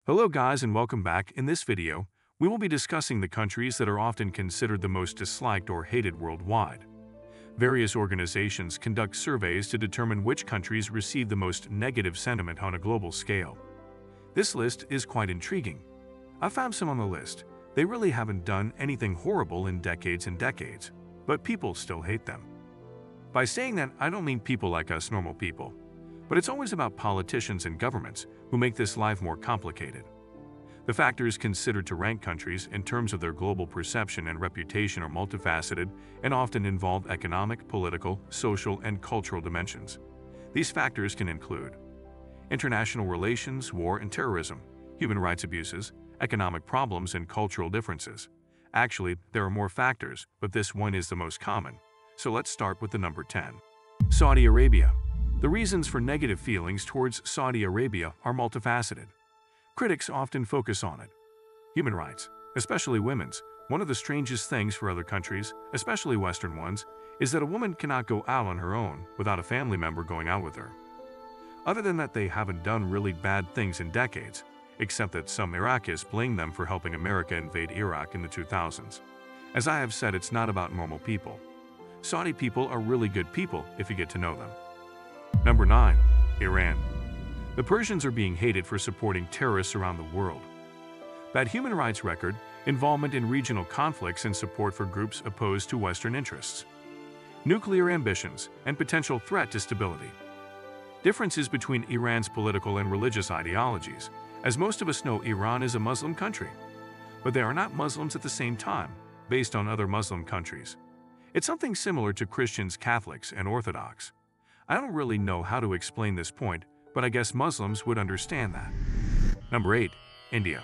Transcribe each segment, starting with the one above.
Hello guys and welcome back. In this video, we will be discussing the countries that are often considered the most disliked or hated worldwide. Various organizations conduct surveys to determine which countries receive the most negative sentiment on a global scale. This list is quite intriguing. I found some on the list. They really haven't done anything horrible in decades and decades, but people still hate them. By saying that, I don't mean people like us normal people, but it's always about politicians and governments who make this life more complicated. The factors considered to rank countries in terms of their global perception and reputation are multifaceted and often involve economic, political, social, and cultural dimensions. These factors can include international relations, war and terrorism, human rights abuses, economic problems, and cultural differences. Actually, there are more factors, but this one is the most common. So let's start with the number 10. Saudi Arabia. The reasons for negative feelings towards Saudi Arabia are multifaceted. Critics often focus on it. Human rights, especially women's. One of the strangest things for other countries, especially Western ones, is that a woman cannot go out on her own without a family member going out with her. Other than that, they haven't done really bad things in decades, except that some Iraqis blame them for helping America invade Iraq in the 2000s. As I have said, it's not about normal people. Saudi people are really good people if you get to know them. Number 9. Iran. The Persians are being hated for supporting terrorists around the world. Bad human rights record, involvement in regional conflicts, and support for groups opposed to Western interests. Nuclear ambitions and potential threat to stability. Differences between Iran's political and religious ideologies. As most of us know, Iran is a Muslim country, but they are not Muslims at the same time, based on other Muslim countries. It's something similar to Christians, Catholics, and Orthodox. I don't really know how to explain this point, but I guess Muslims would understand that. Number 8. India.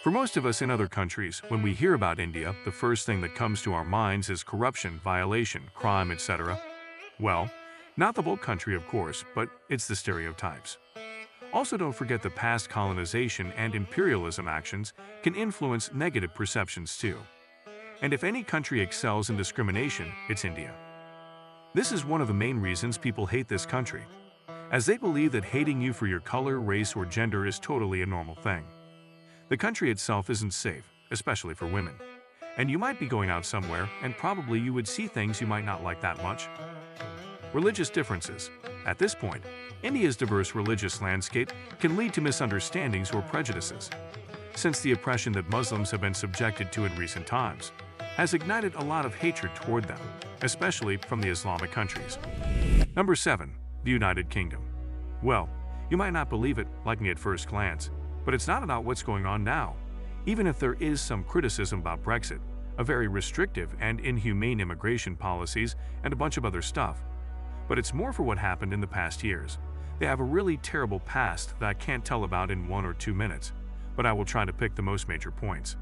For most of us in other countries, when we hear about India, the first thing that comes to our minds is corruption, violation, crime, etc. Well, not the whole country, of course, but it's the stereotypes. Also, don't forget the past colonization and imperialism actions can influence negative perceptions too. And if any country excels in discrimination, it's India. This is one of the main reasons people hate this country, as they believe that hating you for your color, race, or gender is totally a normal thing. The country itself isn't safe, especially for women. And you might be going out somewhere, and probably you would see things you might not like that much. Religious differences. At this point, India's diverse religious landscape can lead to misunderstandings or prejudices, since the oppression that Muslims have been subjected to in recent times has ignited a lot of hatred toward them, especially from the Islamic countries. Number 7. The United Kingdom. Well, you might not believe it, like me at first glance, but it's not about what's going on now. Even if there is some criticism about Brexit, a very restrictive and inhumane immigration policies, and a bunch of other stuff, but it's more for what happened in the past years. They have a really terrible past that I can't tell about in 1 or 2 minutes, but I will try to pick the most major points.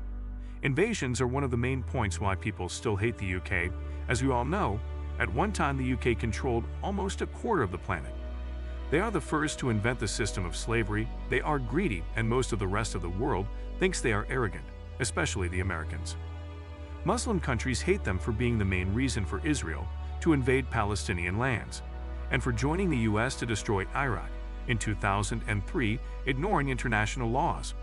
Invasions are one of the main points why people still hate the UK. As we all know, at one time the UK controlled almost a quarter of the planet. They are the first to invent the system of slavery, they are greedy, and most of the rest of the world thinks they are arrogant, especially the Americans. Muslim countries hate them for being the main reason for Israel to invade Palestinian lands, and for joining the US to destroy Iraq in 2003, ignoring international laws.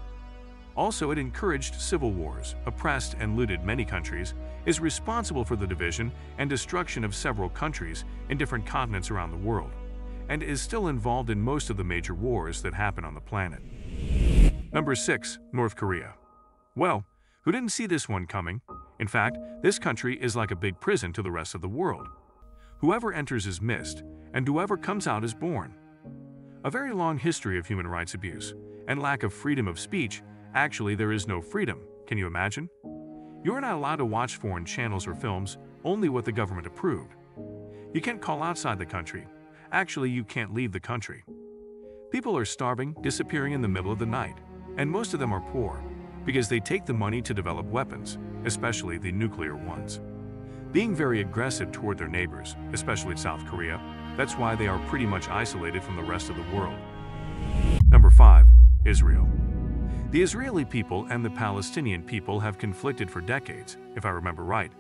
Also, it encouraged civil wars, oppressed and looted many countries, is responsible for the division and destruction of several countries in different continents around the world, and is still involved in most of the major wars that happen on the planet. Number 6. North Korea. Well, who didn't see this one coming? In fact, this country is like a big prison to the rest of the world. Whoever enters is missed, and whoever comes out is born. A very long history of human rights abuse and lack of freedom of speech. Actually, there is no freedom. Can you imagine? You are not allowed to watch foreign channels or films, only what the government approved. You can't call outside the country. Actually, you can't leave the country. People are starving, disappearing in the middle of the night, and most of them are poor, because they take the money to develop weapons, especially the nuclear ones. Being very aggressive toward their neighbors, especially South Korea, that's why they are pretty much isolated from the rest of the world. Number 5. Israel. The Israeli people and the Palestinian people have conflicted for decades, if I remember right.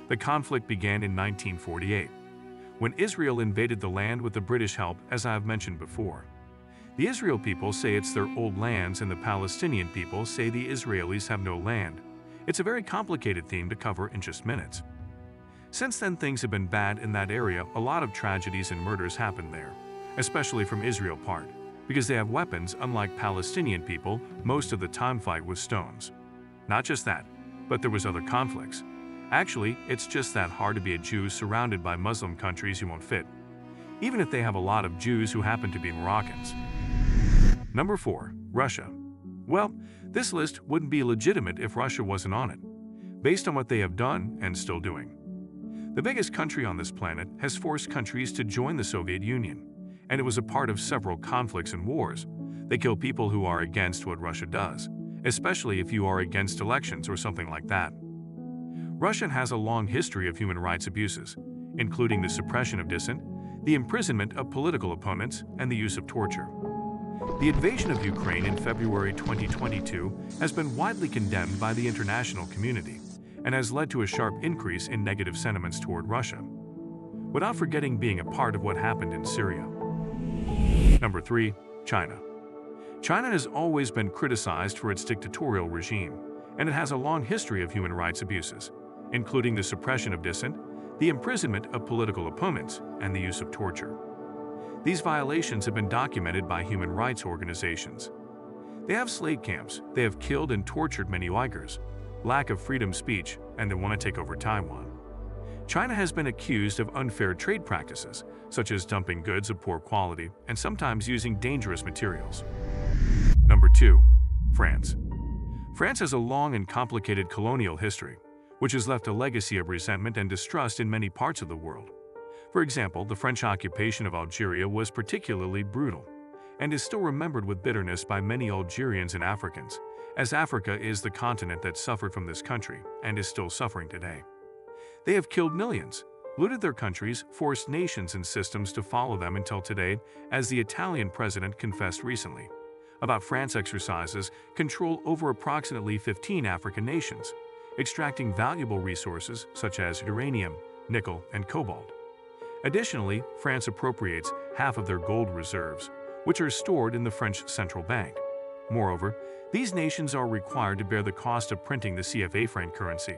The conflict began in 1948, when Israel invaded the land with the British help, as I have mentioned before. The Israel people say it's their old lands and the Palestinian people say the Israelis have no land. It's a very complicated theme to cover in just minutes. Since then, things have been bad in that area. A lot of tragedies and murders happened there, especially from Israel part, because they have weapons unlike Palestinian people most of the time fight with stones. Not just that, but there was other conflicts. Actually, it's just that hard to be a Jew surrounded by Muslim countries you won't fit, even if they have a lot of Jews who happen to be Moroccans. Number 4. Russia. Well, this list wouldn't be legitimate if Russia wasn't on it, based on what they have done and still doing. The biggest country on this planet has forced countries to join the Soviet Union, and it was a part of several conflicts and wars. They kill people who are against what Russia does, especially if you are against elections or something like that. Russia has a long history of human rights abuses, including the suppression of dissent, the imprisonment of political opponents, and the use of torture. The invasion of Ukraine in February 2022 has been widely condemned by the international community and has led to a sharp increase in negative sentiments toward Russia, without forgetting being a part of what happened in Syria. Number 3. China. China has always been criticized for its dictatorial regime, and it has a long history of human rights abuses, including the suppression of dissent, the imprisonment of political opponents, and the use of torture. These violations have been documented by human rights organizations. They have slave camps, they have killed and tortured many Uyghurs, lack of freedom of speech, and they want to take over Taiwan. China has been accused of unfair trade practices, such as dumping goods of poor quality and sometimes using dangerous materials. Number 2. France. France has a long and complicated colonial history, which has left a legacy of resentment and distrust in many parts of the world. For example, the French occupation of Algeria was particularly brutal and is still remembered with bitterness by many Algerians and Africans, as Africa is the continent that suffered from this country and is still suffering today. They have killed millions, looted their countries, forced nations and systems to follow them until today, as the Italian president confessed recently about France exercises control over approximately 15 African nations, extracting valuable resources such as uranium, nickel, and cobalt. Additionally, France appropriates half of their gold reserves, which are stored in the French central bank. Moreover, these nations are required to bear the cost of printing the CFA franc currency,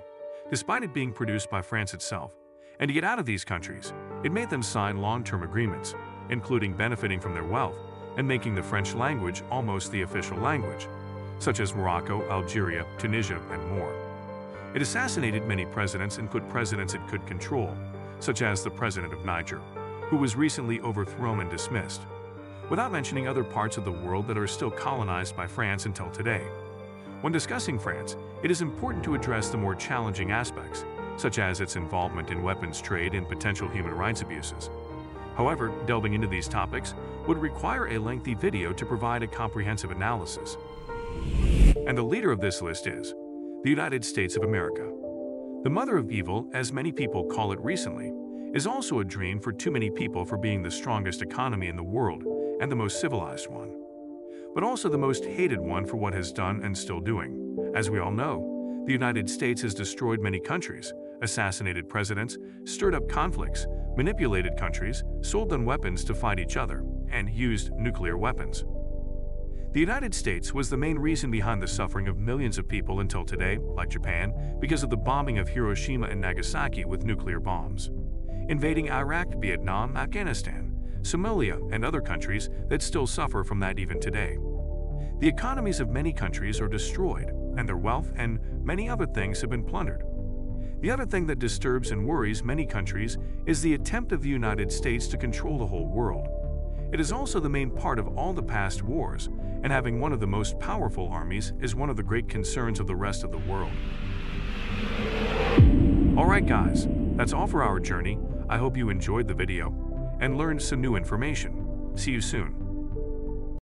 despite it being produced by France itself. And to get out of these countries, it made them sign long-term agreements, including benefiting from their wealth and making the French language almost the official language, such as Morocco, Algeria, Tunisia, and more. It assassinated many presidents and put presidents it could control, such as the president of Niger, who was recently overthrown and dismissed, without mentioning other parts of the world that are still colonized by France until today. When discussing France, it is important to address the more challenging aspects, such as its involvement in weapons trade and potential human rights abuses. However, delving into these topics would require a lengthy video to provide a comprehensive analysis. And the leader of this list is the United States of America. The mother of evil, as many people call it recently, is also a dream for too many people for being the strongest economy in the world and the most civilized one, but also the most hated one for what it has done and still doing. As we all know, the United States has destroyed many countries, assassinated presidents, stirred up conflicts, manipulated countries, sold them weapons to fight each other, and used nuclear weapons. The United States was the main reason behind the suffering of millions of people until today, like Japan, because of the bombing of Hiroshima and Nagasaki with nuclear bombs, invading Iraq, Vietnam, Afghanistan, Somalia, and other countries that still suffer from that even today. The economies of many countries are destroyed, and their wealth and many other things have been plundered. The other thing that disturbs and worries many countries is the attempt of the United States to control the whole world. It is also the main part of all the past wars, and having one of the most powerful armies is one of the great concerns of the rest of the world. Alright guys, that's all for our journey. I hope you enjoyed the video and learned some new information. See you soon.